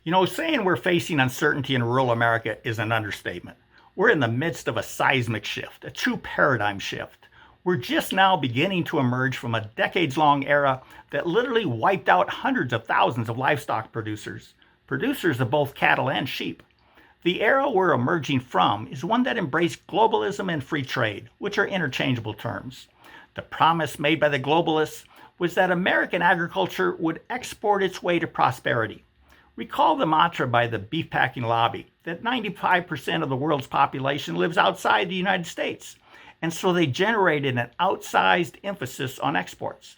Saying we're facing uncertainty in rural America is an understatement. We're in the midst of a seismic shift, a true paradigm shift. We're just now beginning to emerge from a decades-long era that literally wiped out hundreds of thousands of livestock producers of both cattle and sheep. The era we're emerging from is one that embraced globalism and free trade, which are interchangeable terms. The promise made by the globalists was that American agriculture would export its way to prosperity. Recall the mantra by the beef packing lobby that 95% of the world's population lives outside the United States, and so they generated an outsized emphasis on exports.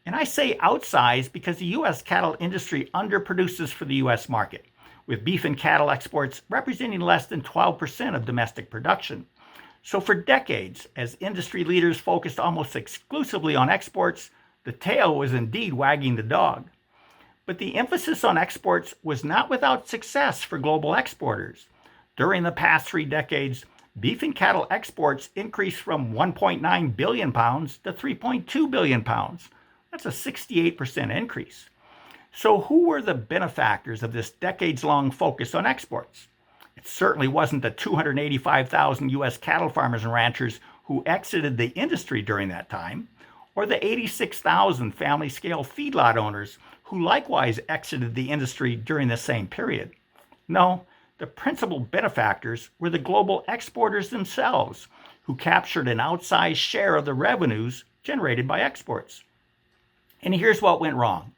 And I say outsized because the U.S. cattle industry underproduces for the U.S. market, with beef and cattle exports representing less than 12% of domestic production. So for decades, as industry leaders focused almost exclusively on exports, the tail was indeed wagging the dog. But the emphasis on exports was not without success for global exporters. During the past 3 decades, beef and cattle exports increased from 1.9 billion pounds to 3.2 billion pounds. That's a 68% increase. So who were the benefactors of this decades-long focus on exports? It certainly wasn't the 285,000 U.S. cattle farmers and ranchers who exited the industry during that time, or the 86,000 family-scale feedlot owners who likewise exited the industry during the same period. No, the principal benefactors were the global exporters themselves, who captured an outsized share of the revenues generated by exports. And here's what went wrong.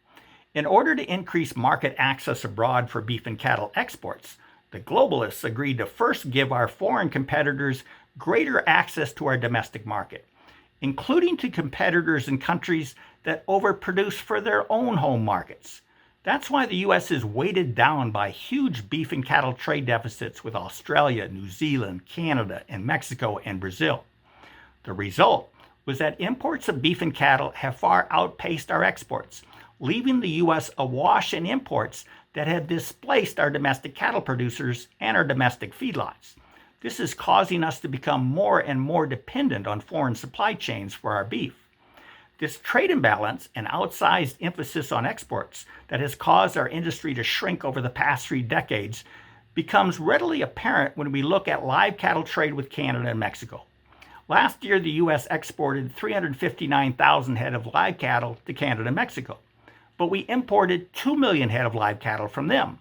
In order to increase market access abroad for beef and cattle exports, the globalists agreed to first give our foreign competitors greater access to our domestic market, including to competitors in countries that overproduce for their own home markets. That's why the U.S. is weighted down by huge beef and cattle trade deficits with Australia, New Zealand, Canada, and Mexico and Brazil. The result was that imports of beef and cattle have far outpaced our exports, leaving the U.S. awash in imports that have displaced our domestic cattle producers and our domestic feedlots. This is causing us to become more and more dependent on foreign supply chains for our beef. This trade imbalance and outsized emphasis on exports that has caused our industry to shrink over the past 3 decades becomes readily apparent when we look at live cattle trade with Canada and Mexico. Last year, the U.S. exported 359,000 head of live cattle to Canada and Mexico, but we imported 2 million head of live cattle from them.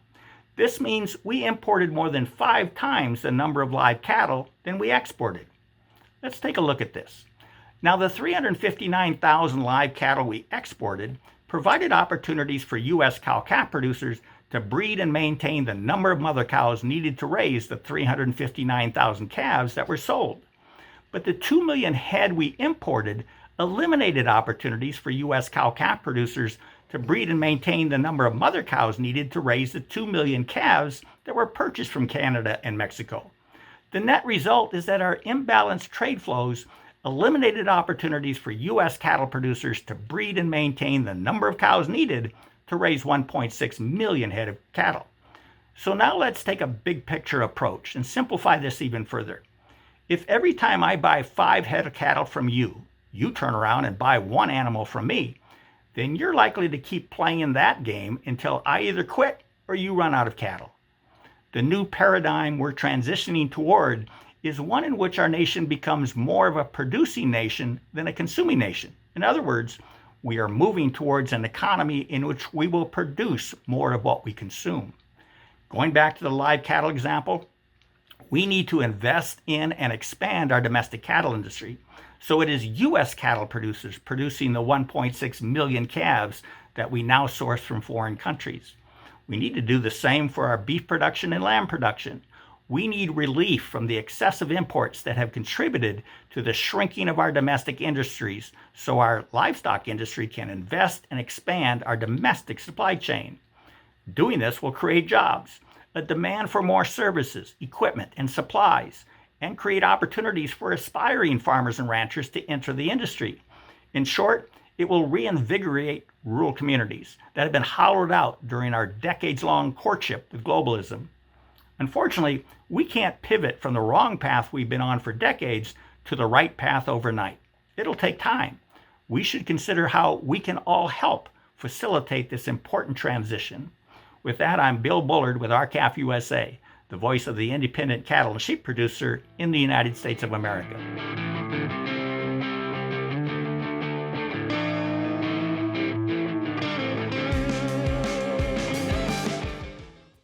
This means we imported more than 5 times the number of live cattle than we exported. Let's take a look at this. Now, the 359,000 live cattle we exported provided opportunities for U.S. cow-calf producers to breed and maintain the number of mother cows needed to raise the 359,000 calves that were sold. But the 2 million head we imported eliminated opportunities for U.S. cow-calf producers to breed and maintain the number of mother cows needed to raise the 2 million calves that were purchased from Canada and Mexico. The net result is that our imbalanced trade flows eliminated opportunities for U.S. cattle producers to breed and maintain the number of cows needed to raise 1.6 million head of cattle. So now let's take a big picture approach and simplify this even further. If every time I buy 5 head of cattle from you, you turn around and buy 1 animal from me, then you're likely to keep playing that game until I either quit or you run out of cattle. The new paradigm we're transitioning toward is one in which our nation becomes more of a producing nation than a consuming nation. In other words, we are moving towards an economy in which we will produce more of what we consume. Going back to the live cattle example, we need to invest in and expand our domestic cattle industry so it is U.S. cattle producers producing the 1.6 million calves that we now source from foreign countries. We need to do the same for our beef production and lamb production. We need relief from the excessive imports that have contributed to the shrinking of our domestic industries so our livestock industry can invest and expand our domestic supply chain. Doing this will create jobs, a demand for more services, equipment, and supplies, and create opportunities for aspiring farmers and ranchers to enter the industry. In short, it will reinvigorate rural communities that have been hollowed out during our decades-long courtship with globalism. Unfortunately, we can't pivot from the wrong path we've been on for decades to the right path overnight. It'll take time. We should consider how we can all help facilitate this important transition. With that, I'm Bill Bullard with RCAF USA, the voice of the independent cattle and sheep producer in the United States of America.